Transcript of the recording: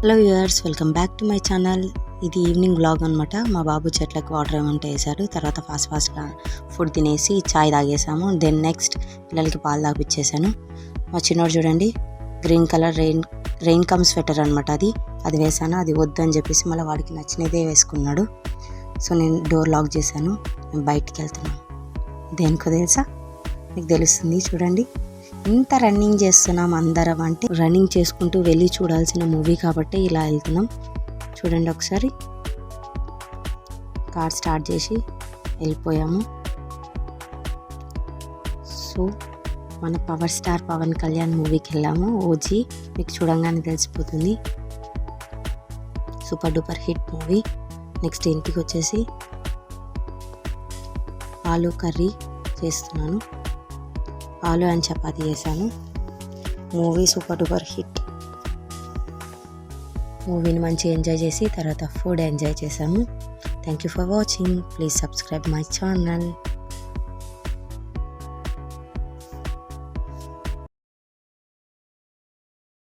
Hello viewers, welcome back to my channel. ఇది evening vlog అనమాట. మా బాబు చెట్లకు వాటర్ ఏమంటే వేశారు. తర్వాత ఫాస్ట్గా ఫుడ్ తినేసి చాయ్ తాగేసాము. దెన్ నెక్స్ట్ పిల్లలకి పాలు తాగిపించేసాను. మా చిన్నోడు చూడండి, green colour rain come sweater అనమాట. అది వేసాను. అది వద్దని చెప్పేసి మళ్ళీ వాడికి నచ్చినదే వేసుకున్నాడు. సో నేను డోర్ లాక్ చేశాను. మేము బయటికి వెళ్తున్నాం. దేనికో తెలుసా? మీకు తెలుస్తుంది చూడండి. ఇంత రన్నింగ్ చేస్తున్నాం అందరం, అంటే రన్నింగ్ చేసుకుంటూ వెళ్ళి చూడాల్సిన మూవీ కాబట్టి ఇలా వెళ్తున్నాం. చూడండి ఒకసారి, కార్ స్టార్ట్ చేసి వెళ్ళిపోయాము. సో మన పవర్ స్టార్ పవన్ కళ్యాణ్ మూవీకి వెళ్ళాము. ఓజీ మీకు చూడంగానే తెలిసిపోతుంది. Super duper hit movie. Next ఇంటికి వచ్చేసి ఆలూ కర్రీ చేస్తున్నాను. ఆలు అండ్ చపాతీ చేశాను. Movie super duper hit. మూవీని మంచిగా ఎంజాయ్ చేసి తర్వాత ఫుడ్ ఎంజాయ్ చేసాము. Thank you for watching. Please subscribe my channel.